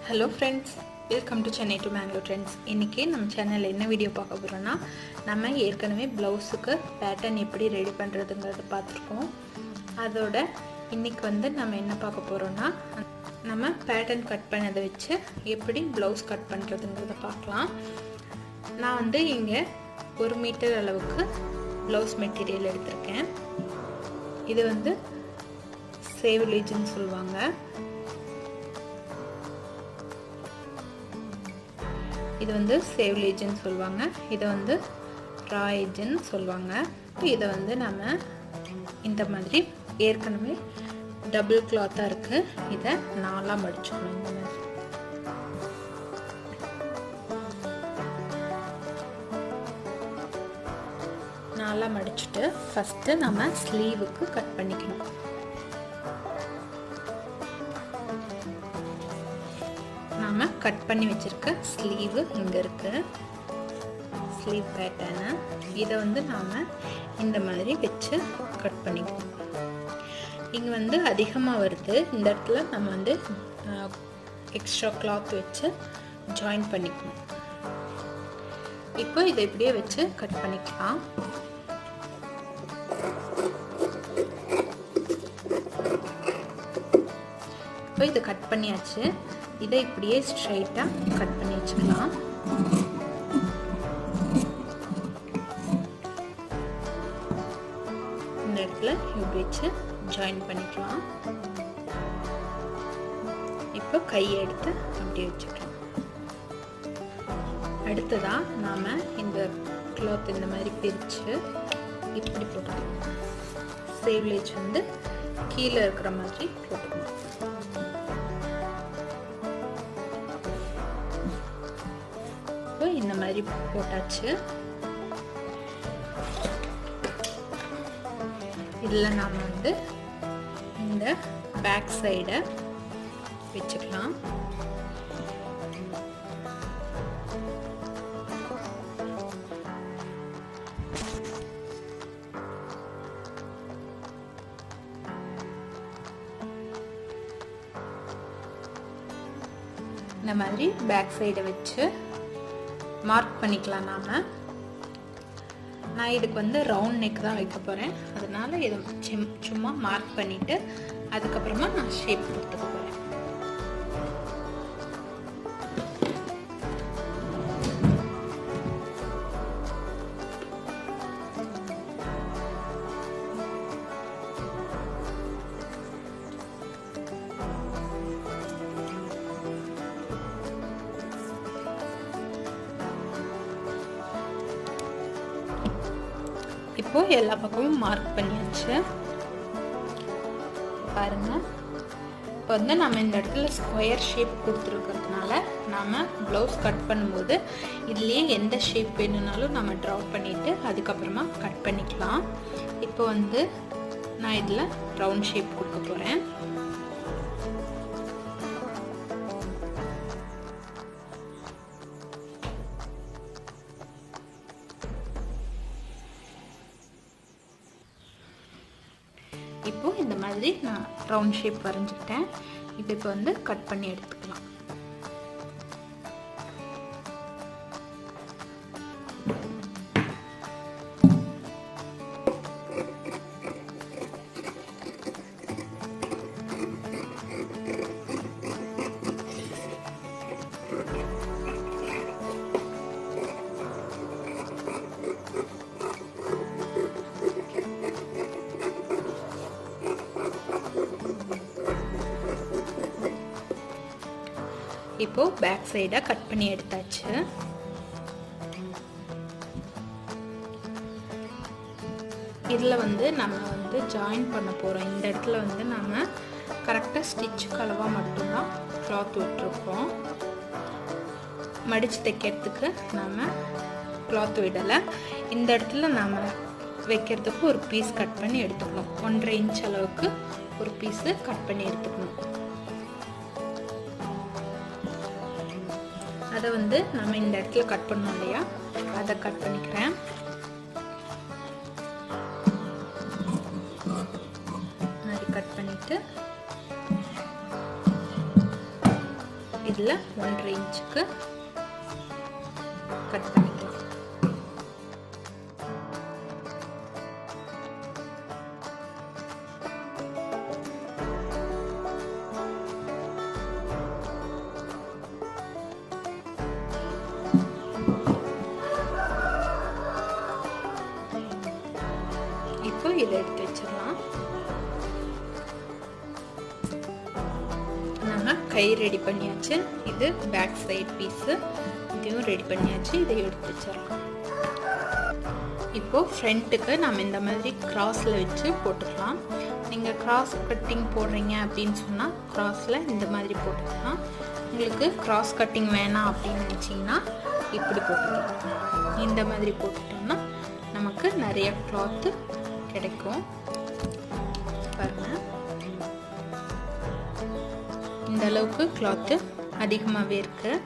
Hello friends, welcome to Chennai to Mangalore friends. இன்னைக்கு நம்ம சேனல்ல என்ன வீடியோ பார்க்க போறோம்னா நம்ம ஏற்கனவே ப்лауஸ்க்கு பேட்டர்ன் எப்படி ரெடி பண்றதுங்கறத பார்த்திருக்கோம். அதோட இன்னைக்கு நம்ம என்ன பார்க்க போறோம்னா நம்ம பேட்டர்ன் கட் பண்ணதை வச்சு எப்படி ப்лауஸ் கட் பண்றதுங்கறத பார்க்கலாம். நான் இங்க 1 மீட்டர் அளவுக்கு ப்лауஸ் மெட்டீரியல் எடுத்துர்க்கேன். இது சேவ்லேஜ்னு சொல்வாங்க. இது சேவ்லேஜ்னு சொல்வாங்க. இது ரா எட்ஜ்னு சொல்வாங்க. இத நாம இந்த மாதிரி ஏற்கனவே டபுள் கிளாத்தா இருக்கு. இத நாலா மடிச்சுக்கணும். இந்த மாதிரி நாலா மடிச்சிட்டு ஃபர்ஸ்ட் நாம ஸ்லீவுக்கு கட் பண்ணிக்கணும். நாம கட் பண்ணி வச்சிருக்க ஸ்லீவ் இங்க இருக்கு. ஸ்லீவ் பேட்டர்ன் இத நாம இந்த மாதிரி வெச்சு கட் பண்ணிக்கணும். இங்க அதிகமா வருது. இந்த இடத்துல நம்ம எக்ஸ்ட்ரா கிளாத் வெச்சு ஜாயின் பண்ணிக்கணும். இப்போ இத இப்படியே வெச்சு கட் பண்ணிக்கலாம். இப்போ இத கட் பண்ணியாச்சு. இதை இப்படியே ஸ்ட்ரைட்டா கட் பண்ணி வச்சுக்கலாம். இந்த இடத்துல இப்படி வச்சு ஜாயின் பண்ணிக்கலாம். இப்போ கையை எடுத்து அப்படியே வச்சுக்கலாம். அடுத்ததா நாம இந்த கிளாத் இந்த மாதிரி பிரிச்சு இப்படி போட்டுக்கலாம். சேவ்லேஜ் கீழே இருக்கிற மாதிரி போட்டுக்கணும். இந்த மாதிரி போட்டாச்சு. இதுல நாம இந்த பேக் சைட வெச்சுக்கலாம். இந்த மாதிரி பேக் சைட வெச்சு மார்க் பண்ணிக்கலாம். நான் இதுக்கு ரவுண்ட் நெக் தான் வைக்க போறேன். அதனால இத சும்மா மார்க் பண்ணிட்டு அதுக்கப்புறமா நான் ஷேப் கொடுத்துக்க போறேன். இப்போ எல்லா பக்கமும் மார்க் பண்ணியாச்சு. பாருங்க. இப்போ நம்ம இந்த இடத்துல ஸ்கொயர் ஷேப் கொடுத்துருக்கிறதுனால நாம ப்லவுஸ் கட் பண்ணும்போது இதுலயே எந்த ஷேப் வேணும்னாலும் நம்ம டிரா பண்ணிட்டு அதுக்கப்புறமா கட் பண்ணிக்கலாம். இப்போ நான் இதுல ரவுண்ட் ஷேப் கொடுக்க போறேன். இப்போ இந்த மாதிரி நான் ரவுண்ட் ஷேப் வரைஞ்சிட்டேன். இப்போ கட் பண்ணி எடுத்துக்கலாம். இப்போ பேக் சைடா கட் பண்ணி எடுத்தாச்சு. இதுல நம்ம ஜாயின் பண்ண போறோம். இந்த இடத்துல நாம கரெக்ட்டா ஸ்டிட்ச் அளவா மட்டும் தான் கிளாத் விட்டுருக்கோம். மடிச்சு தைக்கிறதுக்கு நாம கிளாத் விடல. இந்த இடத்துல நாம வைக்கிறதுக்கு ஒரு பீஸ் கட் பண்ணி எடுத்துக்கணும். 1.5 இன்ச் அளவுக்கு ஒரு பீஸ் கட் பண்ணி எடுத்துக்கணும். அதை நம்ம இந்த இடத்துல கட் பண்ணோம் இல்லையா, அதை கட் பண்ணிக்கிறேன். கட் பண்ணிட்டு இதில் 1.5 இன்ச்சுக்கு கட் பண்ணிக்கலாம். இப்போ இதை எடுத்து வச்சிடலாம். நம்ம கை ரெடி பண்ணியாச்சு. இது பேக் சைட் பீஸு, இதையும் ரெடி பண்ணியாச்சு. இதை எடுத்து வச்சிடலாம். இப்போது ஃப்ரண்ட்டுக்கு நம்ம இந்த மாதிரி கிராஸில் வச்சு போட்டுக்கலாம். நீங்கள் கிராஸ் கட்டிங் போடுறீங்க அப்படின்னு சொன்னால் கிராஸில் இந்த மாதிரி போட்டுக்கலாம். உங்களுக்கு கிராஸ் கட்டிங் வேணாம் அப்படின்னு நினச்சிங்கன்னா இப்படி போட்டுக்கலாம். இந்த மாதிரி போட்டுட்டோம்னா நமக்கு நிறைய கிளாத்து கிடைக்கும். பாருங்கள், இந்த அளவுக்கு கிளாத்து அதிகமாகவே இருக்குது.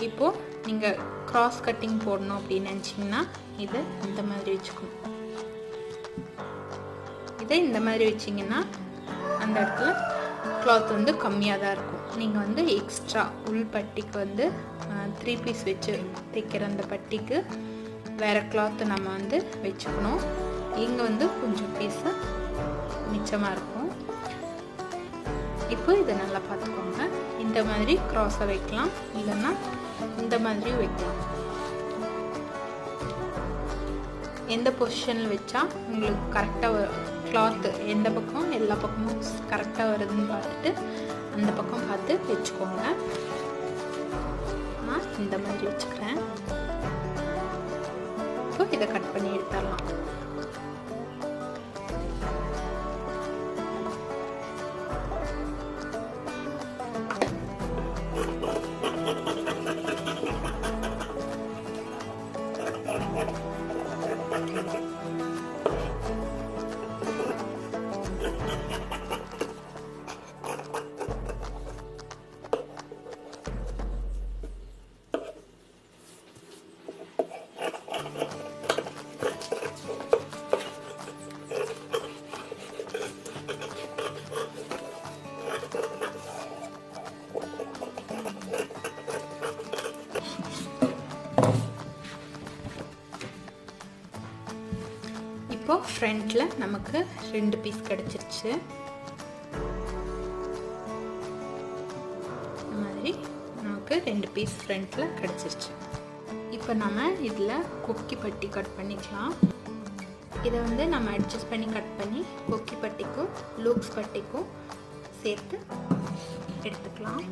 இப்போது நீங்கள் கிராஸ் கட்டிங் போடணும் அப்படின்னு நினச்சிங்கன்னா இதை இந்த மாதிரி வச்சுக்கணும். இதை இந்த மாதிரி வச்சிங்கன்னா அந்த இடத்துல கிளாத் வந்து கம்மியாக தான் இருக்கும். நீங்கள் வந்து எக்ஸ்ட்ரா உள் பட்டிக்கு வந்து 3 பீஸ் வச்சு தைக்கிற அந்த பட்டிக்கு வேறு கிளாத்து நம்ம வந்து வச்சுக்கணும். இங்கே வந்து கொஞ்சம் பீஸு மிச்சமாக இருக்கும். இப்போ இதை நல்லா பார்த்துக்கோங்க. இந்த மாதிரி கிராஸாக வைக்கலாம், இல்லைன்னா இந்த மாதிரியும் வைக்கலாம். எந்த பொசிஷனில் வச்சா உங்களுக்கு கரெக்டாக கிளாத்து எந்த பக்கம் எல்லா பக்கமும் கரெக்டாக வருதுன்னு பார்த்துட்டு அந்த பக்கம் பார்த்து வச்சுக்கோங்க. நான் இந்த மாதிரி வச்சுக்கிறேன். இப்போ இதை கட் பண்ணி எடுத்துடலாம். இப்போ ஃப்ரண்ட்ல நமக்கு 2 பீஸ் கிடைச்சிருச்சு. இந்த மாதிரி நமக்கு 2 பீஸ் ஃப்ரண்ட்ல கிடைச்சிருச்சு. இப்போ நம்ம இதில் கொக்கி பட்டி கட் பண்ணிக்கலாம். இதை வந்து நம்ம அட்ஜஸ்ட் பண்ணி கட் பண்ணி கொக்கி பட்டிக்கும் லூக்ஸ் பட்டிக்கும் சேர்த்து எடுத்துக்கலாம்.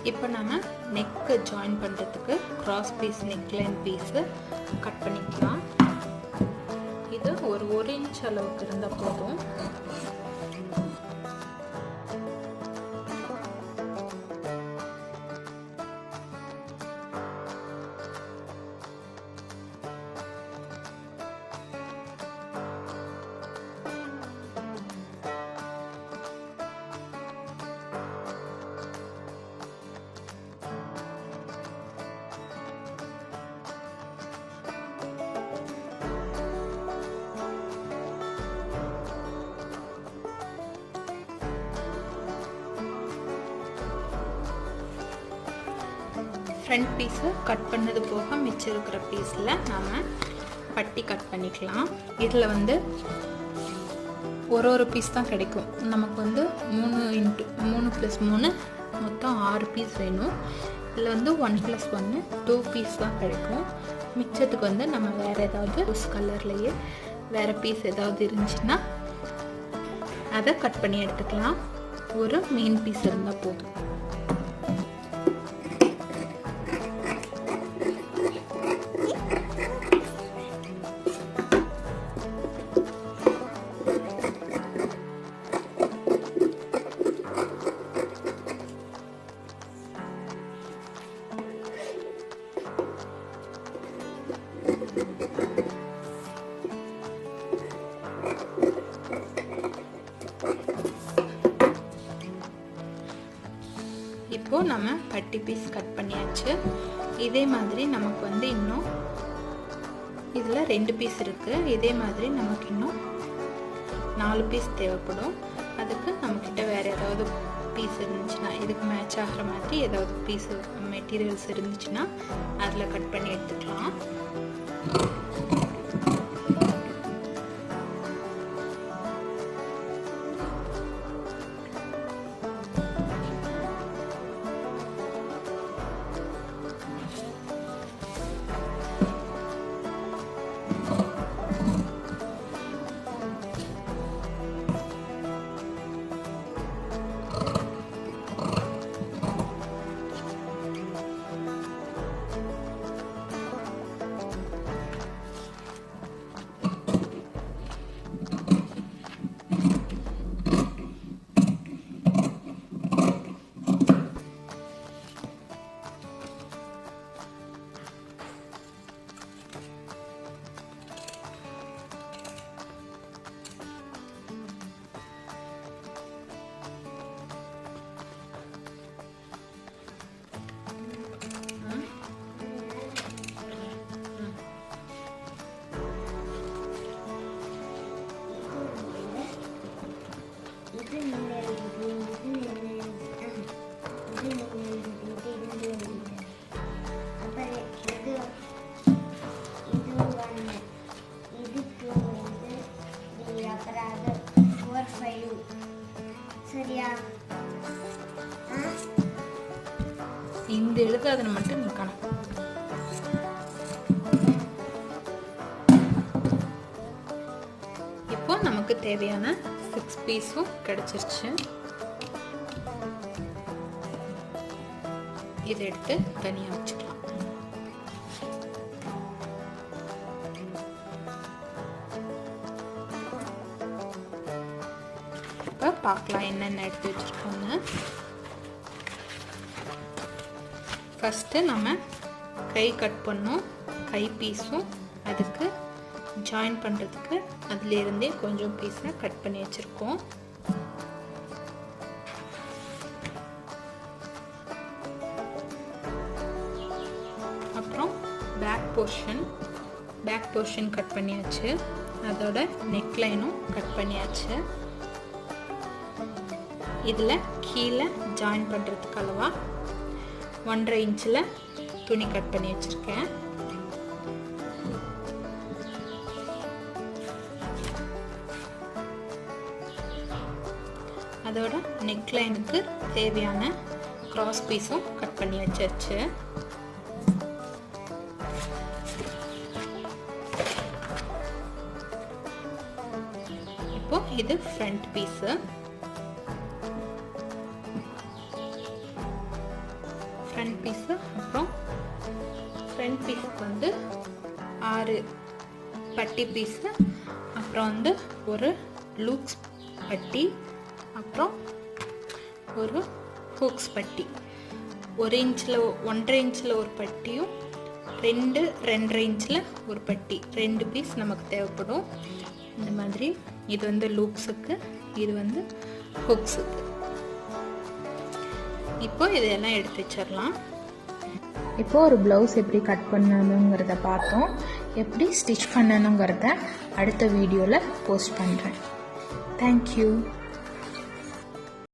இப்போ நம்ம நெக்கு ஜாயின் பண்ணுறதுக்கு cross piece neckline piece cut பண்ணிக்கலாம். இது ஒரு 1 இன்ச் அளவுக்கு இருந்தால் போதும். ஃப்ரண்ட் பீஸு கட் பண்ணது போக மிச்சம் இருக்கிற பீஸில் நாம் பட்டி கட் பண்ணிக்கலாம். இதில் வந்து ஒரு பீஸ் தான் கிடைக்கும். நமக்கு வந்து 3 + 3 மொத்தம் 6 பீஸ் வேணும். இதில் வந்து 1 + 1 2 பீஸ் தான் கிடைக்கும். மிச்சத்துக்கு வந்து நம்ம வேறு ஏதாவது ரோஸ் கலர்லேயே வேறு பீஸ் ஏதாவது இருந்துச்சுன்னா அதை கட் பண்ணி எடுத்துக்கலாம். ஒரு மெயின் பீஸ் இருந்தால் போதும். இப்போ நம்ம பட்டி பீஸ் கட் பண்ணியாச்சு. இதே மாதிரி நமக்கு வந்து இன்னும் இதில் 2 பீஸ் இருக்குது. இதே மாதிரி நமக்கு இன்னும் 4 பீஸ் தேவைப்படும். அதுக்கு நம்மக்கிட்ட வேறு ஏதாவது பீஸ் இருந்துச்சுன்னா, இதுக்கு மேட்ச் ஆகிற மாதிரி ஏதாவது பீஸ் மெட்டீரியல்ஸ் இருந்துச்சுன்னா அதில் கட் பண்ணி எடுத்துக்கலாம். இந்த எழுதாதன மட்டும் நீ கணக்கு. இப்போ நமக்கு தேவையான 6 பீஸும் கிடைச்சிருச்சு. இதை எடுத்து தனியாக வச்சுக்கலாம். இப்போ பார்க்கலாம் என்னென்ன எடுத்து வச்சுருக்கோன்னு. ஃபஸ்ட்டு நம்ம கை கட் பண்ணோம். கை பீஸும் அதுக்கு ஜாயின் பண்ணுறதுக்கு அதிலிருந்தே கொஞ்சம் பீஸை கட் பண்ணி வச்சுருக்கோம். அப்புறம் பேக் போர்ஷன் கட் பண்ணியாச்சு. அதோட நெக் லைனும் கட் பண்ணியாச்சு. இதில் கீழே ஜாயின் பண்ணுறதுக்கு அளவா 1.5 இன்ச்சில் துணி கட் பண்ணி வச்சுருக்கேன். அதோட நெக் லைனுக்கு தேவையான கிராஸ் பீஸும் கட் பண்ணி வச்சாச்சு. இப்போ இது ஃப்ரண்ட் பீஸு. அப்புறம் ஃப்ரண்ட் பீஸுக்கு வந்து 6 பட்டி பீஸு, அப்புறம் வந்து ஒரு லூப்ஸ் பட்டி, அப்புறம் ஒரு ஹூக்ஸ் பட்டி. 1 இன்ச்சில் 1.5 இன்ச்சில் ஒரு பட்டியும் 2.5 இன்ச்சில் ஒரு பட்டி, 2 பீஸ் நமக்கு தேவைப்படும். இந்த மாதிரி இது வந்து லூப்ஸுக்கு, இது வந்து ஹூக்ஸுக்கு. இப்போ இதெல்லாம் எடுத்து வச்சிடலாம். இப்போ ஒரு ப்ளவுஸ் எப்படி கட் பண்ணணுங்கிறத பார்த்தோம். எப்படி ஸ்டிச் பண்ணணுங்கிறத அடுத்த வீடியோவில் போஸ்ட் பண்ணுறேன். தேங்க்யூ.